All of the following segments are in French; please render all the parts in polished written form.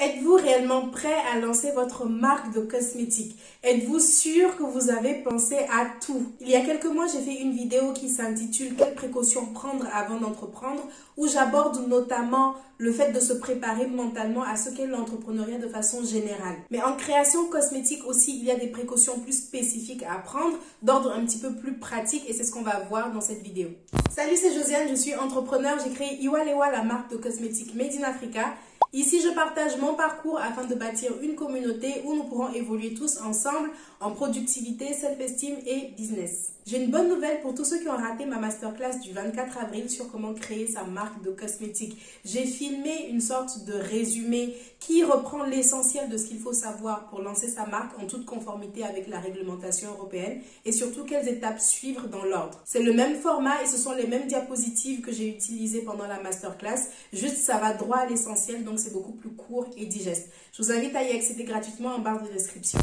Êtes-vous réellement prêt à lancer votre marque de cosmétiques? Êtes-vous sûr que vous avez pensé à tout? Il y a quelques mois, j'ai fait une vidéo qui s'intitule Quelles précautions prendre avant d'entreprendre, où j'aborde notamment le fait de se préparer mentalement à ce qu'est l'entrepreneuriat de façon générale. Mais en création cosmétique aussi, il y a des précautions plus spécifiques à prendre, d'ordre un petit peu plus pratique, et c'est ce qu'on va voir dans cette vidéo. Salut, c'est Josiane, je suis entrepreneur, j'ai créé Iwalewa, la marque de cosmétiques Made in Africa. Ici, je partage mon parcours afin de bâtir une communauté où nous pourrons évoluer tous ensemble en productivité, self-esteem et business. J'ai une bonne nouvelle pour tous ceux qui ont raté ma masterclass du 24 avril sur comment créer sa marque de cosmétiques. J'ai filmé une sorte de résumé qui reprend l'essentiel de ce qu'il faut savoir pour lancer sa marque en toute conformité avec la réglementation européenne et surtout quelles étapes suivre dans l'ordre. C'est le même format et ce sont les mêmes diapositives que j'ai utilisées pendant la masterclass, juste ça va droit à l'essentiel, donc c'est beaucoup plus court et digeste. Je vous invite à y accéder gratuitement en barre de description.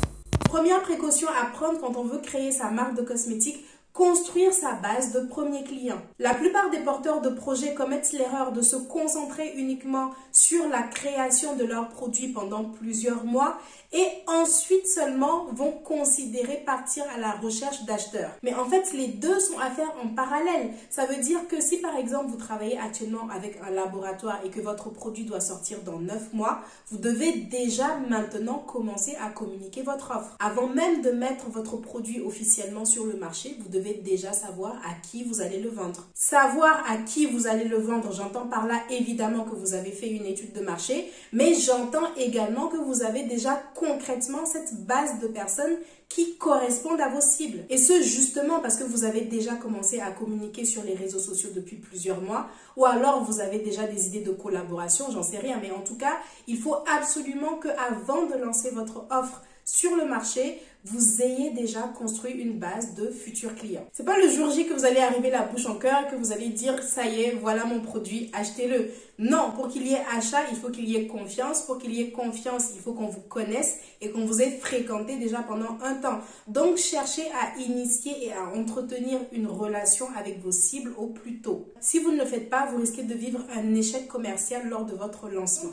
Première précaution à prendre quand on veut créer sa marque de cosmétiques, construire sa base de premiers clients. La plupart des porteurs de projets commettent l'erreur de se concentrer uniquement sur la création de leurs produits pendant plusieurs mois et ensuite seulement vont considérer partir à la recherche d'acheteurs. Mais en fait, les deux sont à faire en parallèle. Ça veut dire que si par exemple vous travaillez actuellement avec un laboratoire et que votre produit doit sortir dans 9 mois, vous devez déjà maintenant commencer à communiquer votre offre. Avant même de mettre votre produit officiellement sur le marché, vous devez déjà savoir à qui vous allez le vendre. Savoir à qui vous allez le vendre, j'entends par là évidemment que vous avez fait une étude de marché, mais j'entends également que vous avez déjà concrètement cette base de personnes qui correspondent à vos cibles. Et ce, justement parce que vous avez déjà commencé à communiquer sur les réseaux sociaux depuis plusieurs mois, ou alors vous avez déjà des idées de collaboration, j'en sais rien, mais en tout cas, il faut absolument qu'avant de lancer votre offre sur le marché, vous ayez déjà construit une base de futurs clients. C'est pas le jour J que vous allez arriver la bouche en cœur et que vous allez dire ça y est, voilà mon produit, achetez-le. Non, pour qu'il y ait achat, il faut qu'il y ait confiance. Pour qu'il y ait confiance, il faut qu'on vous connaisse et qu'on vous ait fréquenté déjà pendant un temps. Donc, cherchez à initier et à entretenir une relation avec vos cibles au plus tôt. Si vous ne le faites pas, vous risquez de vivre un échec commercial lors de votre lancement.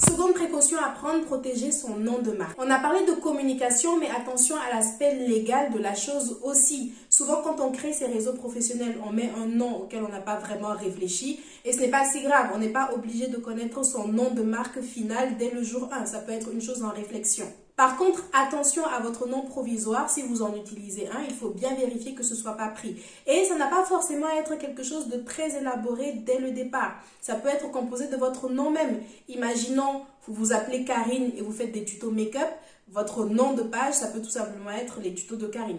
Seconde précaution à prendre, protéger son nom de marque. On a parlé de communication, mais attention à l'aspect légal de la chose aussi. Souvent, quand on crée ses réseaux professionnels, on met un nom auquel on n'a pas vraiment réfléchi et ce n'est pas si grave. On n'est pas obligé de connaître son nom de marque final dès le jour 1. Ça peut être une chose en réflexion. Par contre, attention à votre nom provisoire. Si vous en utilisez un, il faut bien vérifier que ce ne soit pas pris. Et ça n'a pas forcément à être quelque chose de très élaboré dès le départ. Ça peut être composé de votre nom même. Imaginons, vous vous appelez Karine et vous faites des tutos make-up. Votre nom de page, ça peut tout simplement être les tutos de Karine,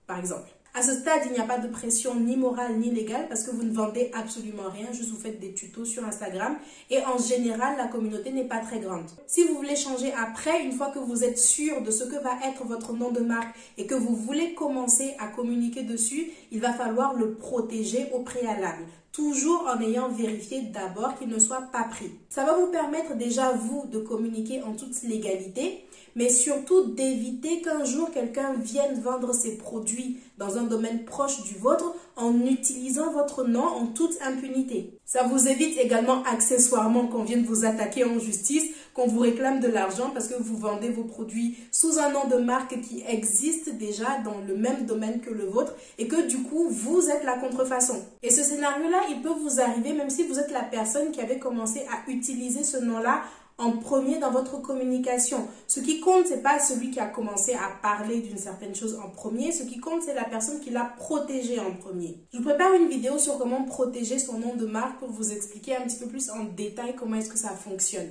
par exemple. À ce stade, il n'y a pas de pression ni morale ni légale parce que vous ne vendez absolument rien, juste vous faites des tutos sur Instagram et en général, la communauté n'est pas très grande. Si vous voulez changer après, une fois que vous êtes sûr de ce que va être votre nom de marque et que vous voulez commencer à communiquer dessus, il va falloir le protéger au préalable. Toujours en ayant vérifié d'abord qu'il ne soit pas pris. Ça va vous permettre déjà, vous, de communiquer en toute légalité, mais surtout d'éviter qu'un jour quelqu'un vienne vendre ses produits dans un domaine proche du vôtre en utilisant votre nom en toute impunité. Ça vous évite également accessoirement qu'on vienne vous attaquer en justice, qu'on vous réclame de l'argent parce que vous vendez vos produits sous un nom de marque qui existe déjà dans le même domaine que le vôtre et que du coup, vous êtes la contrefaçon. Et ce scénario-là, il peut vous arriver même si vous êtes la personne qui avait commencé à utiliser ce nom-là en premier dans votre communication. Ce qui compte, c'est pas celui qui a commencé à parler d'une certaine chose en premier. Ce qui compte, c'est la personne qui l'a protégé en premier. Je vous prépare une vidéo sur comment protéger son nom de marque pour vous expliquer un petit peu plus en détail comment est-ce que ça fonctionne.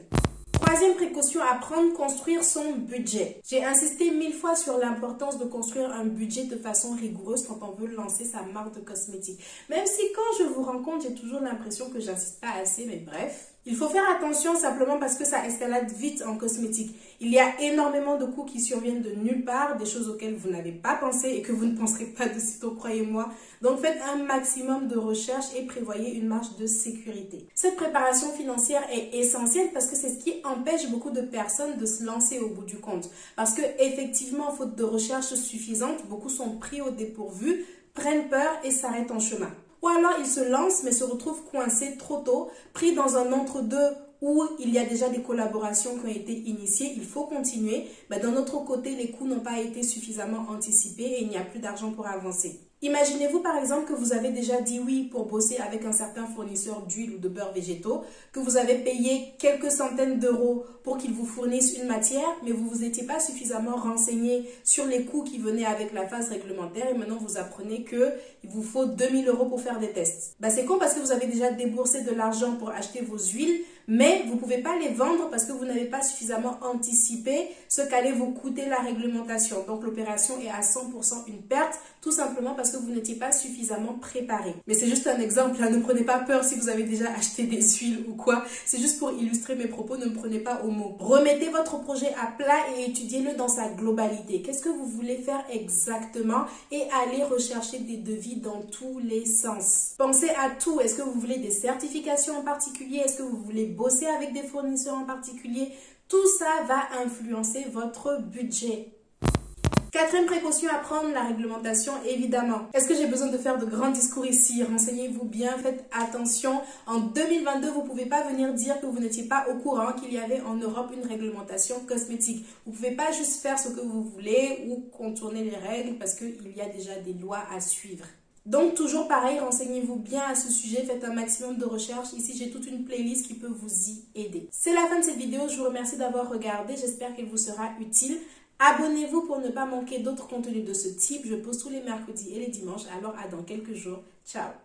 Troisième précaution à prendre, construire son budget. J'ai insisté 1000 fois sur l'importance de construire un budget de façon rigoureuse quand on veut lancer sa marque de cosmétiques. Même si quand je vous rencontre, j'ai toujours l'impression que j'insiste pas assez, mais bref. Il faut faire attention simplement parce que ça escalade vite en cosmétique. Il y a énormément de coûts qui surviennent de nulle part, des choses auxquelles vous n'avez pas pensé et que vous ne penserez pas de sitôt, croyez-moi. Donc faites un maximum de recherche et prévoyez une marge de sécurité. Cette préparation financière est essentielle parce que c'est ce qui empêche beaucoup de personnes de se lancer au bout du compte. Parce que effectivement, faute de recherche suffisante, beaucoup sont pris au dépourvu, prennent peur et s'arrêtent en chemin. Ou alors ils se lancent mais se retrouvent coincés trop tôt, pris dans un entre-deux ou il y a déjà des collaborations qui ont été initiées, il faut continuer. D'un autre côté, les coûts n'ont pas été suffisamment anticipés et il n'y a plus d'argent pour avancer. Imaginez-vous par exemple que vous avez déjà dit oui pour bosser avec un certain fournisseur d'huile ou de beurre végétaux, que vous avez payé quelques centaines d'euros pour qu'il vous fournisse une matière, mais vous ne vous étiez pas suffisamment renseigné sur les coûts qui venaient avec la phase réglementaire et maintenant vous apprenez qu'il vous faut 2000 euros pour faire des tests. C'est con parce que vous avez déjà déboursé de l'argent pour acheter vos huiles, mais vous ne pouvez pas les vendre parce que vous n'avez pas suffisamment anticipé ce qu'allait vous coûter la réglementation. Donc l'opération est à 100% une perte, tout simplement parce que vous n'étiez pas suffisamment préparé. Mais c'est juste un exemple, ne prenez pas peur si vous avez déjà acheté des huiles ou quoi. C'est juste pour illustrer mes propos, ne me prenez pas au mot. Remettez votre projet à plat et étudiez-le dans sa globalité. Qu'est-ce que vous voulez faire exactement et allez rechercher des devis dans tous les sens. Pensez à tout. Est-ce que vous voulez des certifications en particulier? Est-ce que vous voulez bosser avec des fournisseurs en particulier? Tout ça va influencer votre budget. Quatrième précaution à prendre, la réglementation, évidemment. Est-ce que j'ai besoin de faire de grands discours ici? Renseignez-vous bien, faites attention. En 2022, vous ne pouvez pas venir dire que vous n'étiez pas au courant qu'il y avait en Europe une réglementation cosmétique. Vous ne pouvez pas juste faire ce que vous voulez ou contourner les règles parce qu'il y a déjà des lois à suivre. Donc toujours pareil, renseignez-vous bien à ce sujet, faites un maximum de recherches. Ici, j'ai toute une playlist qui peut vous y aider. C'est la fin de cette vidéo, je vous remercie d'avoir regardé, j'espère qu'elle vous sera utile. Abonnez-vous pour ne pas manquer d'autres contenus de ce type. Je poste tous les mercredis et les dimanches, alors à dans quelques jours. Ciao!